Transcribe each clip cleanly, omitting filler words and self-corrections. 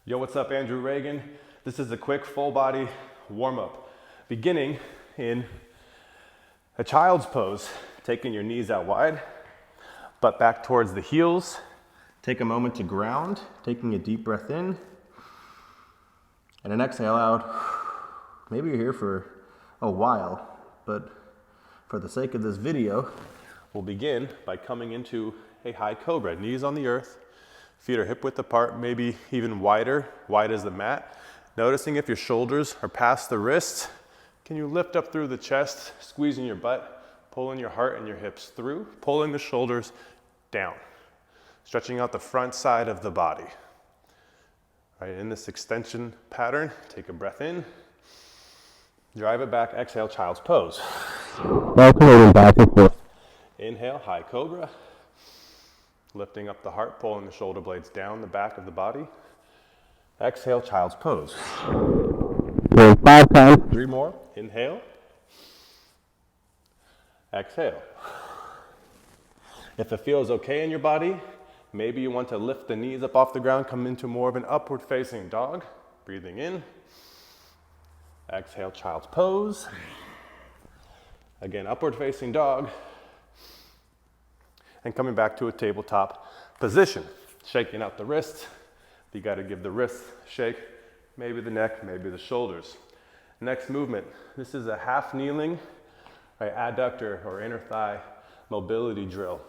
Yo, what's up? Andrew Reagan. This is a quick full body warm-up, beginning in a child's pose, taking your knees out wide, butt back towards the heels. Take a moment to ground, taking a deep breath in, and an exhale out. Maybe you're here for a while, but for the sake of this video, we'll begin by coming into a high cobra, knees on the earth, feet are hip width apart, maybe even wider, wide as the mat. Noticing if your shoulders are past the wrists. Can you lift up through the chest, squeezing your butt, pulling your heart and your hips through, pulling the shoulders down, stretching out the front side of the body. Right, in this extension pattern, take a breath in, drive it back, exhale, child's pose. Alternating back and forth. Inhale, high cobra. Lifting up the heart, pulling the shoulder blades down the back of the body. Exhale, child's pose. Doing 5 times. 3 more. Inhale. Exhale. If it feels okay in your body, maybe you want to lift the knees up off the ground, come into more of an upward facing dog. Breathing in. Exhale, child's pose. Again, upward facing dog. And coming back to a tabletop position. Shaking out the wrists. You got to give the wrists a shake, maybe the neck, maybe the shoulders. Next movement, this is a half kneeling, right, adductor or inner thigh mobility drill.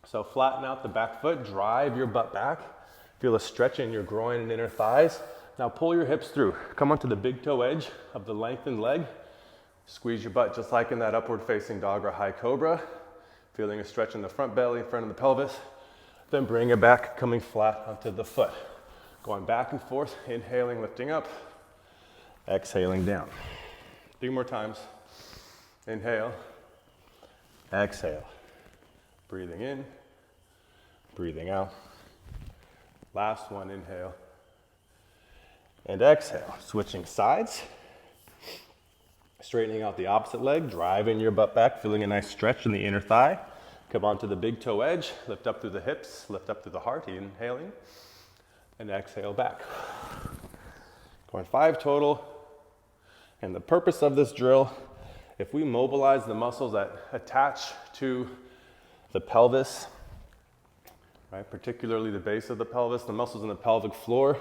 So flatten out the back foot, drive your butt back. Feel a stretch in your groin and inner thighs. Now pull your hips through. Come onto the big toe edge of the lengthened leg. Squeeze your butt just like in that upward facing dog or high cobra. Feeling a stretch in the front belly, in front of the pelvis. Then bring it back, coming flat onto the foot. Going back and forth, inhaling, lifting up, exhaling down. 3 more times. Inhale, exhale. Breathing in, breathing out. Last one, inhale and exhale. Switching sides. Straightening out the opposite leg, driving your butt back, feeling a nice stretch in the inner thigh. Come onto the big toe edge, lift up through the hips, lift up through the heart, inhaling, and exhale back. Going 5 total. And the purpose of this drill, if we mobilize the muscles that attach to the pelvis, right, particularly the base of the pelvis, the muscles in the pelvic floor,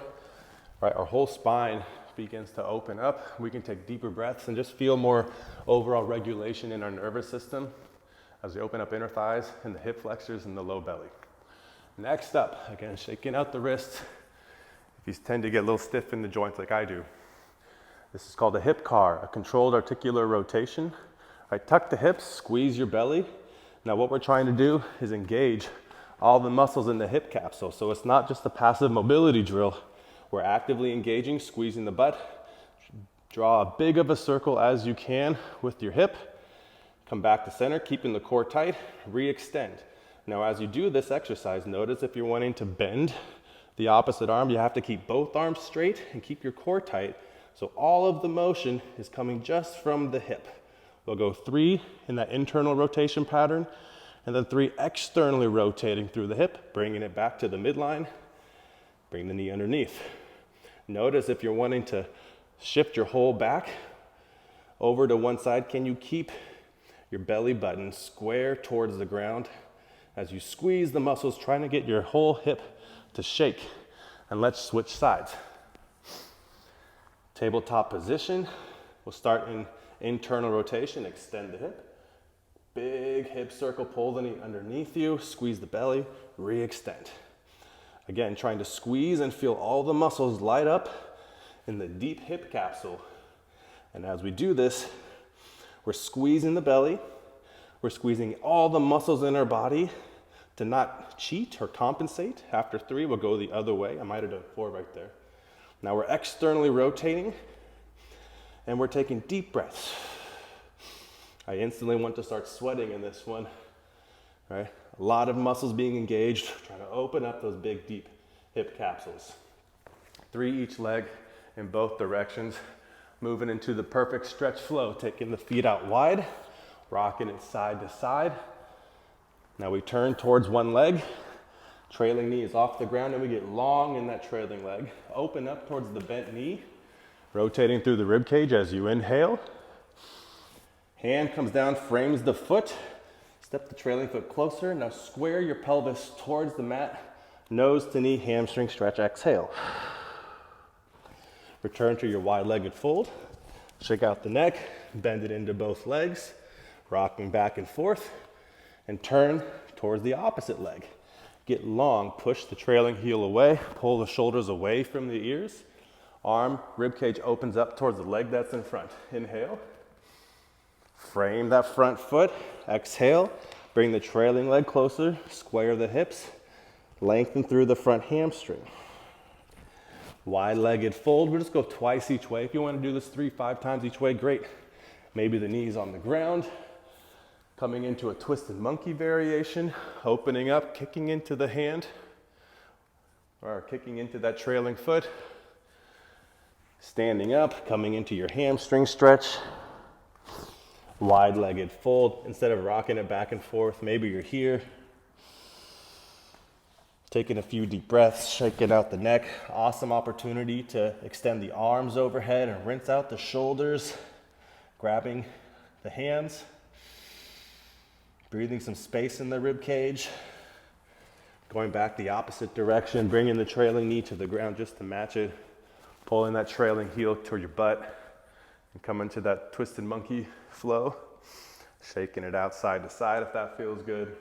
right, our whole spine begins to open up. We can take deeper breaths and just feel more overall regulation in our nervous system as we open up inner thighs and the hip flexors and the low belly. Next up, again, shaking out the wrists. If you tend to get a little stiff in the joints like I do, this is called a hip car, a controlled articular rotation. Right, tuck the hips, squeeze your belly. Now what we're trying to do is engage all the muscles in the hip capsule. So it's not just a passive mobility drill. We're actively engaging, squeezing the butt. Draw as big of a circle as you can with your hip. Come back to center, keeping the core tight, re-extend. Now as you do this exercise, notice if you're wanting to bend the opposite arm, you have to keep both arms straight and keep your core tight. So all of the motion is coming just from the hip. We'll go 3 in that internal rotation pattern, and then 3 externally rotating through the hip, bringing it back to the midline. Bring the knee underneath. Notice if you're wanting to shift your whole back over to one side, can you keep your belly button square towards the ground as you squeeze the muscles, trying to get your whole hip to shake. And let's switch sides. Tabletop position. We'll start in internal rotation, extend the hip. Big hip circle, pull the knee underneath you, squeeze the belly, re-extend. Again, trying to squeeze and feel all the muscles light up in the deep hip capsule. And as we do this, we're squeezing the belly. We're squeezing all the muscles in our body to not cheat or compensate. After 3, we'll go the other way. I might have done 4 right there. Now we're externally rotating and we're taking deep breaths. I instantly want to start sweating in this one, right? A lot of muscles being engaged, trying to open up those big, deep hip capsules. 3 each leg in both directions, moving into the perfect stretch flow, taking the feet out wide, rocking it side to side. Now we turn towards one leg, Trailing knee is off the ground and we get long in that trailing leg. Open up towards the bent knee, rotating through the rib cage as you inhale. Hand comes down, frames the foot. Step the trailing foot closer. Now square your pelvis towards the mat. Nose to knee, hamstring stretch, exhale. Return to your wide-legged fold. Shake out the neck, bend it into both legs, rocking back and forth, and turn towards the opposite leg. Get long, push the trailing heel away, pull the shoulders away from the ears. Arm, rib cage opens up towards the leg that's in front. Inhale. Frame that front foot. Exhale. Bring the trailing leg closer, square the hips, lengthen through the front hamstring. Wide-legged fold. We'll just go twice each way. If you want to do this 3-5 times each way, great. Maybe the knees on the ground. Coming into a twisted monkey variation, opening up, kicking into the hand, or kicking into that trailing foot. Standing up, coming into your hamstring stretch. Wide-legged fold. Instead of rocking it back and forth, maybe you're here. Taking a few deep breaths, shaking out the neck. Awesome opportunity to extend the arms overhead and rinse out the shoulders. Grabbing the hands. Breathing some space in the rib cage. Going back the opposite direction, bringing the trailing knee to the ground just to match it. Pulling that trailing heel toward your butt and coming to that twisted monkey flow. Shaking it out side to side if that feels good.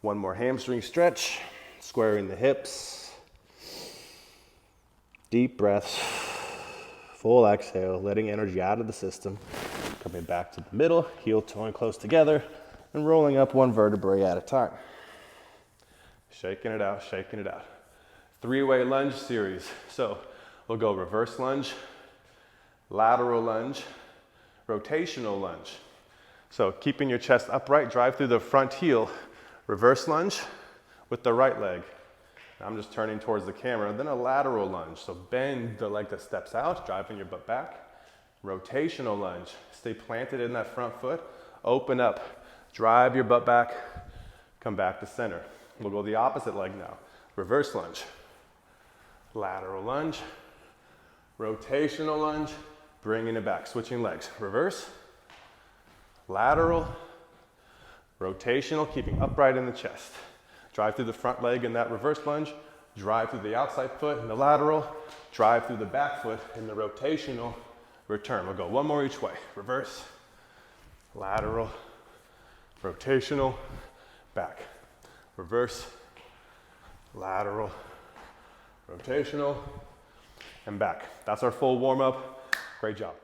One more hamstring stretch, squaring the hips. Deep breaths, full exhale, letting energy out of the system. Coming back to the middle, heel toeing close together, and rolling up one vertebrae at a time. Shaking it out, shaking it out. 3-way lunge series. So we'll go reverse lunge, lateral lunge, rotational lunge. So keeping your chest upright, drive through the front heel, reverse lunge with the right leg. I'm just turning towards the camera, then a lateral lunge. So bend the leg that steps out, driving your butt back. Rotational lunge, stay planted in that front foot, open up, drive your butt back, come back to center. We'll go the opposite leg now. Reverse lunge, lateral lunge, rotational lunge, bringing it back, switching legs. Reverse, lateral, rotational, keeping upright in the chest. Drive through the front leg in that reverse lunge, drive through the outside foot in the lateral, drive through the back foot in the rotational, return. We'll go one more each way. Reverse, lateral, rotational, back. Reverse, lateral, rotational, and back. That's our full warm-up. Great job.